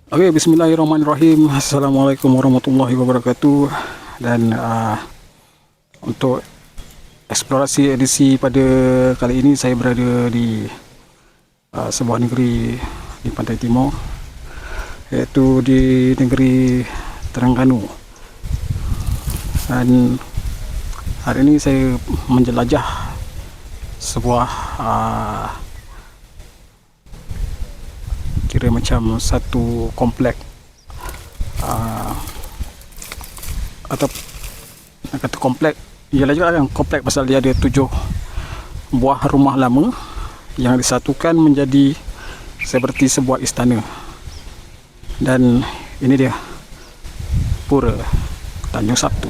Okey, bismillahirrahmanirrahim. Assalamualaikum warahmatullahi wabarakatuh. Dan untuk eksplorasi edisi pada kali ini, saya berada di sebuah negeri di pantai timur, iaitu di negeri Terengganu. Dan hari ini saya menjelajah sebuah kira macam satu komplek atau nak kata komplek, ialah juga yang komplek pasal dia ada 7 buah rumah lama yang disatukan menjadi seperti sebuah istana. Dan ini dia Pura Tanjung Sabtu.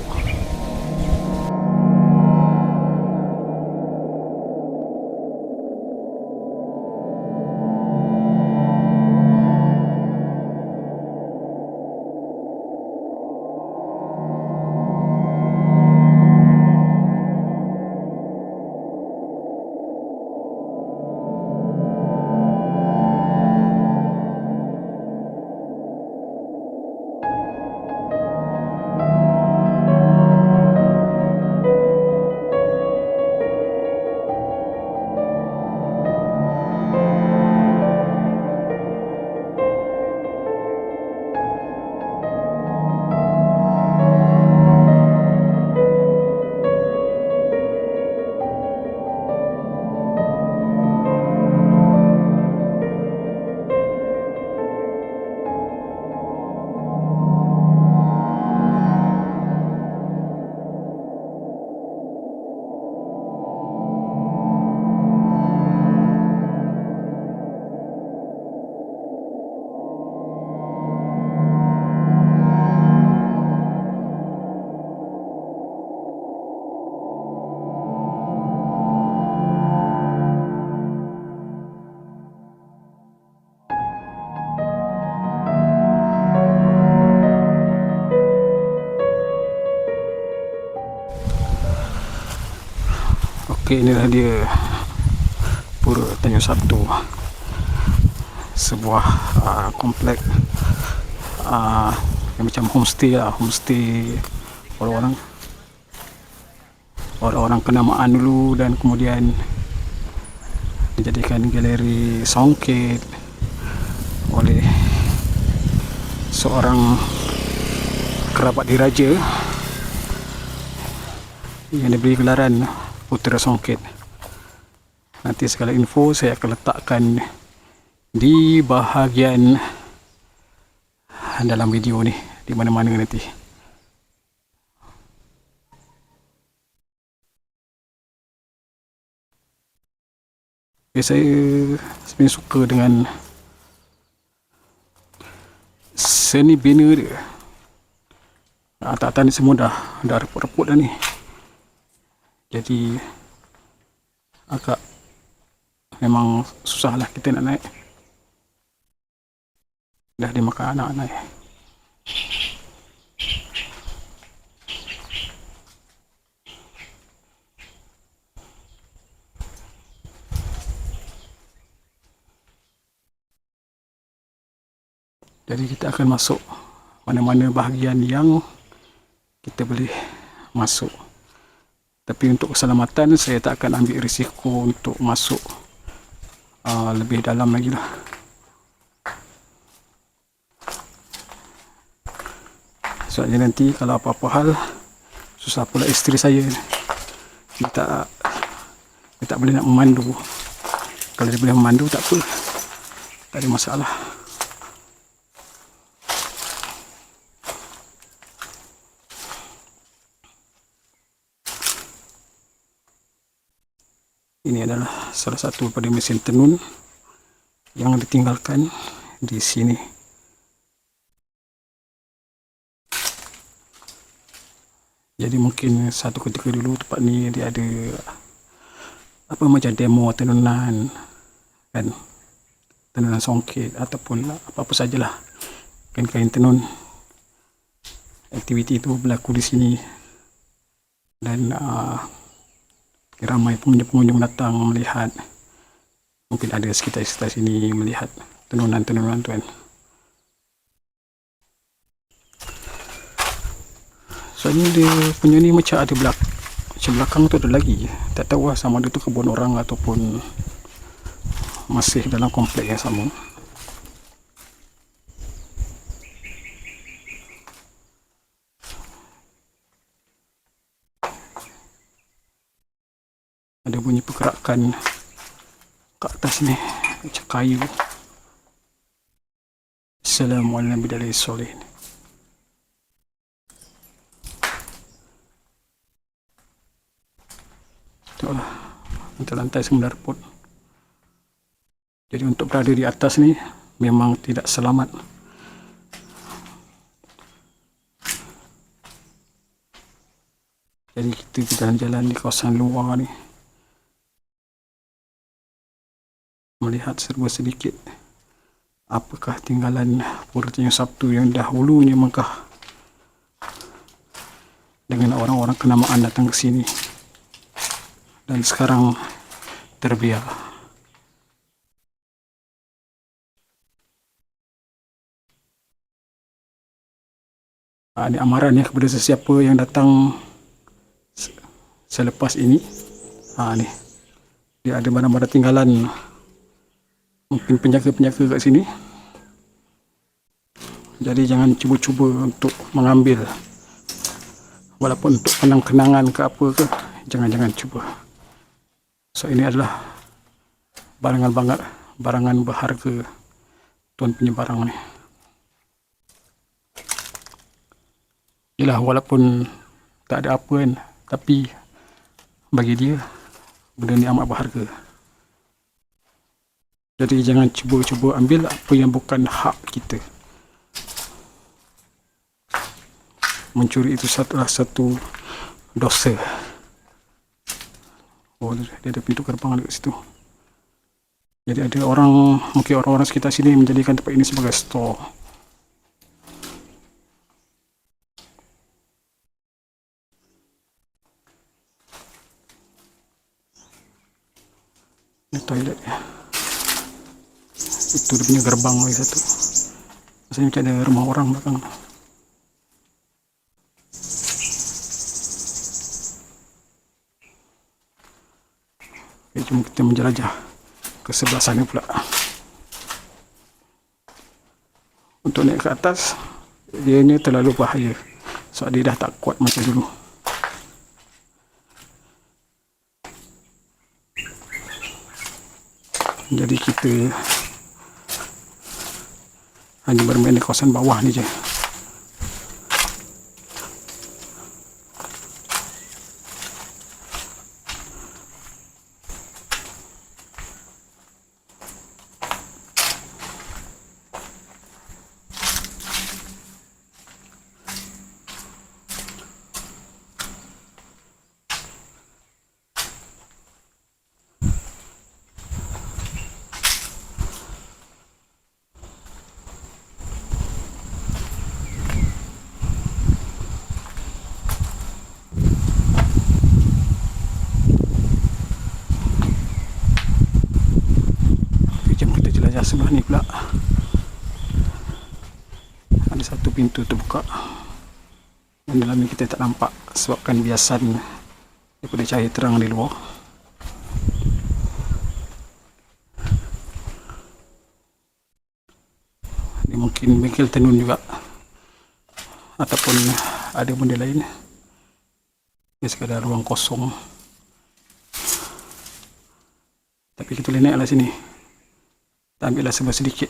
Okey, inilah dia Pura Tanjung Sabtu, sebuah komplek yang macam homestay lah, homestay orang-orang kenamaan dulu, dan kemudian dijadikan galeri songket oleh seorang kerabat diraja yang diberi gelaran Putera Songket. Nanti segala info saya akan letakkan di bahagian dalam video ni, di mana-mana nanti. Saya sebenarnya suka dengan seni bina dia. Atas-atas ni semua dah reput-reput dah ni, jadi agak memang susah lah kita nak naik. Dah dimakan anak naik. Jadi kita akan masuk mana-mana bahagian yang kita boleh masuk. Tapi untuk keselamatan, saya tak akan ambil risiko untuk masuk lebih dalam lagi lah. Soalnya nanti kalau apa-apa hal, susah pula isteri saya. Dia tak boleh nak memandu. Kalau dia boleh memandu, tak apa, tak ada masalah. Ini adalah salah satu daripada mesin tenun yang ditinggalkan di sini. Jadi mungkin satu ketika dulu tempat ni dia ada apa macam demo tenunan, kan, tenunan songket ataupun apa-apa sajalah, kain-kain tenun. Aktiviti itu berlaku di sini, dan ramai pengunjung-pengunjung datang melihat. Mungkin ada sekitar sini melihat tenunan-tenunan tu kan. Soalnya dia punya ni macam ada macam belakang tu ada lagi. Tak tahu lah sama ada tu kebun orang ataupun masih dalam komplek yang sama. Ada bunyi pergerakan ke atas ni macam kayu. Assalamualaikum. Tengoklah, lantai-lantai semula reput. Jadi untuk berada di atas ni memang tidak selamat. Jadi kita jalan-jalan di kawasan luar ni, melihat serba sedikit apakah tinggalan Pura Tanjung Sabtu yang dahulunya megah dengan orang-orang kenamaan datang ke sini dan sekarang terbiar. Ini amaran ya kepada sesiapa yang datang selepas ini. Ni dia ada barang-barang tinggalan, mungkin penjaga-penjaga kat sini. Jadi jangan cuba-cuba untuk mengambil, walaupun untuk kenang-kenangan ke apa ke, jangan cuba. So ini adalah barangan berharga tuan punya barang ni. Yelah, walaupun tak ada apa kan, tapi bagi dia benda ni amat berharga. Jadi jangan cuba-cuba ambil apa yang bukan hak kita. Mencuri itu satu dosa. Oh, dia ada pintu gerbang dekat situ. Jadi ada orang, mungkin orang-orang sekitar sini menjadikan tempat ini sebagai store. Ini toilet ya. Itu dia punya gerbang lagi satu. Rasanya macam ada rumah orang belakang. Okay, cuma kita menjelajah ke sebelah sana pula. Untuk naik ke atas, dia ni terlalu bahaya. Sebab dia dah tak kuat macam dulu. Jadi kita hanya bermain di kawasan bawah ni je. Sebelah ni pula ada satu pintu terbuka yang dalam ni kita tak nampak sebabkan biasan daripada cahaya terang di luar. Ini mungkin bengkel tenun juga ataupun ada benda lain. Ini sekadar ruang kosong, tapi kita boleh naiklah sini. Kita ambillah sebelah sedikit.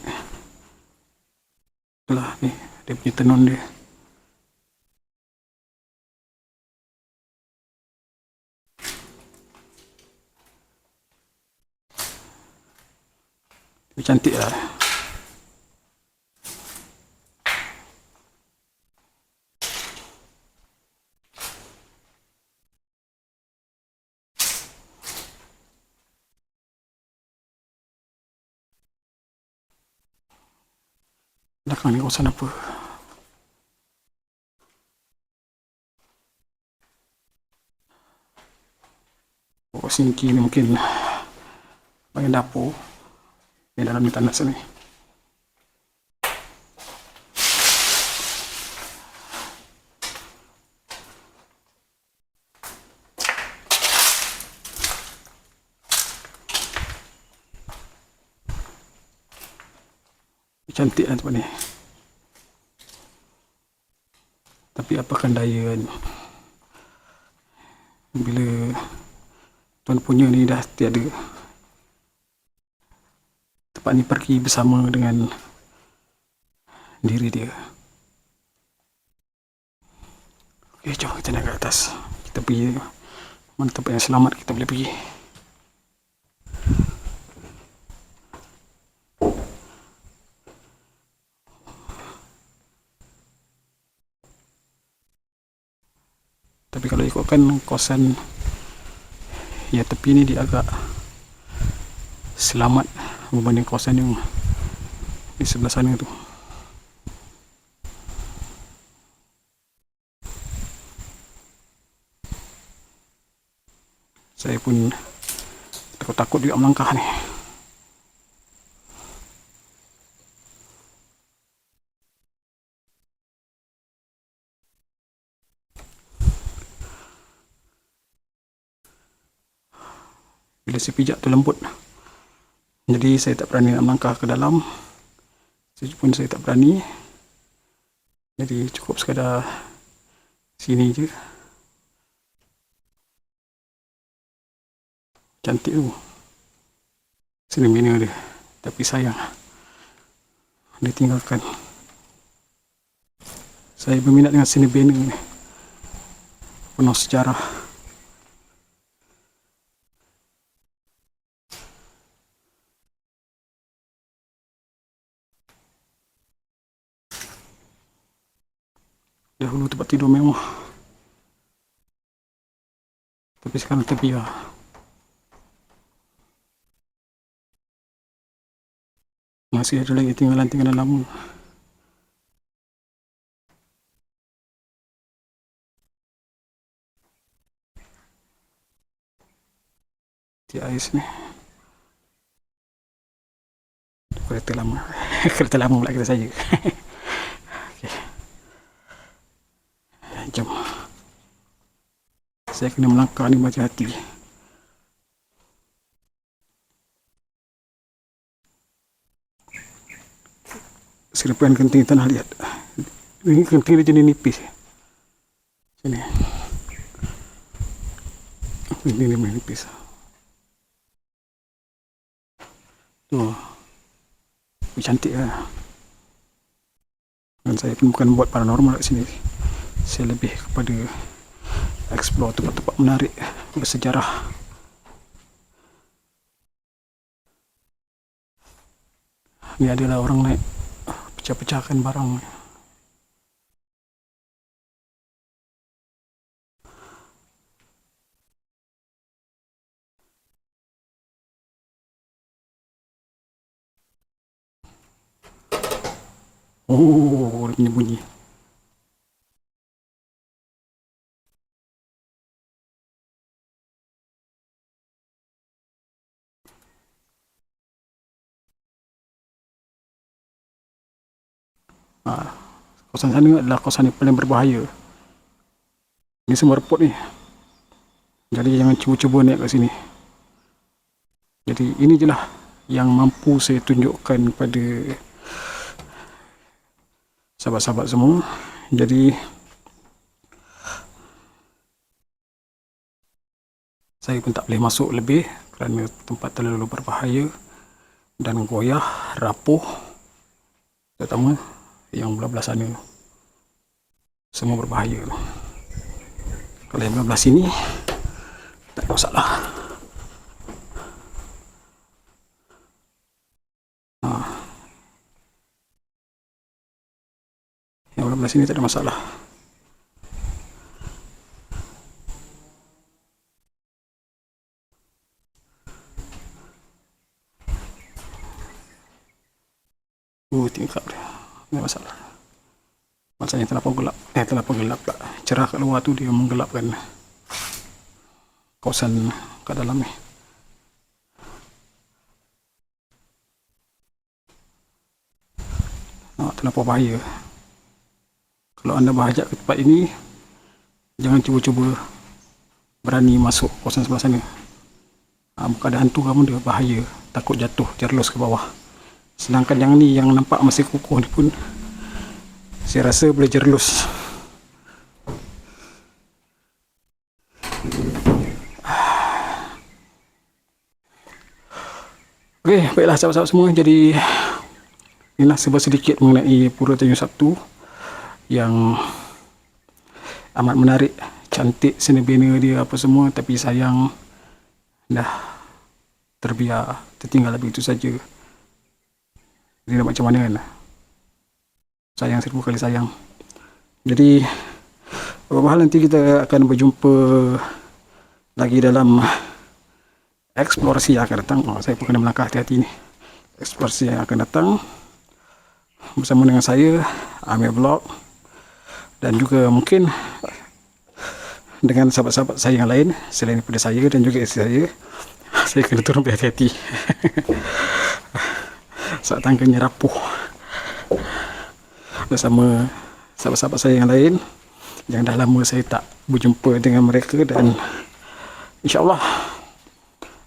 Itulah ni, dia punya tenun dia. Dia cantik lah. Belakang ni kawasan apa? Oh, singki ni mungkin bagian dapur. Di dalam ni tandas ni. Cantik lah tempat ni. Tapi apakan daya kan, bila tuan punya ni dah tiada, tempat ni pergi bersama dengan diri dia. Okay, jom kita naik ke atas. Kita pergi mana tempat yang selamat kita boleh pergi. Tapi kalau ikutkan kawasan yang tepi ni, dia agak selamat berbanding kawasan yang di sebelah sana tu. Saya pun takut-takut juga melangkah ni. Bila saya pijak tu lembut, jadi saya tak berani nak melangkah ke dalam. Saya tak berani, jadi cukup sekadar sini je. Cantik tu sini bina dia, tapi sayang ditinggalkan. Saya berminat dengan seni bina ni, penuh sejarah. Dahulu tempat tidur mewah, tapi sekarang terbiar. Masih ada lagi tinggalan-tinggalan lama. Di ais ni kereta lama. Kereta lama pula, kereta saya. Okay. Jom. Saya kena melangkah ni macam hati. Serpihan kenting tanah liat. Ini kenting dia jenis nipis. Sini. Ini dia nipis. Tuh. Cantik lah. Dan saya pun bukan buat paranormal kat sini. Saya lebih kepada explore tempat-tempat menarik bersejarah. Ini adalah orang naik pecah-pecahkan barang. Oh, dia punya bunyi. Kawasan sana adalah kawasan yang paling berbahaya. Ini semua reput ni. Jadi jangan cuba-cuba naik kat sini. Jadi ini je lah yang mampu saya tunjukkan pada sahabat-sahabat semua. Jadi saya pun tak boleh masuk lebih kerana tempat terlalu berbahaya dan goyah, rapuh. Terutama yang belah-belah sana semua berbahaya. Kalau yang belah-belah sini tak ada masalah. Yang belah-belah sini tak ada masalah. Tingkap dia, tak ada masalah. Maksudnya terlalu gelap. Terlalu gelap pula. Cerah kat luar tu dia menggelapkan kawasan kat dalam ni. Terlalu bahaya. Kalau anda berhajat ke tempat ini, jangan cuba-cuba berani masuk kawasan sebelah sana. Bukan ada hantu kamu, dia bahaya. Takut jatuh, jerlos ke bawah. Sedangkan yang ni yang nampak masih kukuh ni pun saya rasa boleh jerlus. Okey, baiklah sahabat-sahabat semua. Jadi inilah sebuah sedikit mengenai Pura Tanjung Sabtu yang amat menarik, cantik seni bina dia apa semua, tapi sayang dah terbiar, tertinggal begitu saja. Jadi nak macam mana kan? Sayang, 1000 kali sayang. Jadi beberapa hal nanti kita akan berjumpa lagi dalam eksplorasi yang akan datang. Saya pun kena melangkah hati-hati ni. Eksplorasi yang akan datang bersama dengan saya, Amir Vlog, dan juga mungkin dengan sahabat-sahabat saya yang lain selain daripada saya dan juga isteri saya. Saya kena turun berhati-hati. Saat tangannya rapuh bersama sahabat-sahabat saya yang lain yang dah lama saya tak berjumpa dengan mereka, dan insyaAllah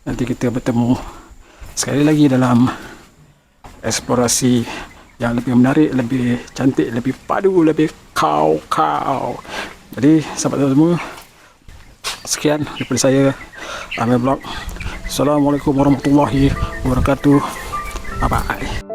nanti kita bertemu sekali lagi dalam eksplorasi yang lebih menarik, lebih cantik, lebih padu, lebih kau-kau. Jadi sahabat-sahabat semua, sekian daripada saya, Amir Vlog. Assalamualaikum warahmatullahi wabarakatuh. Bye-bye.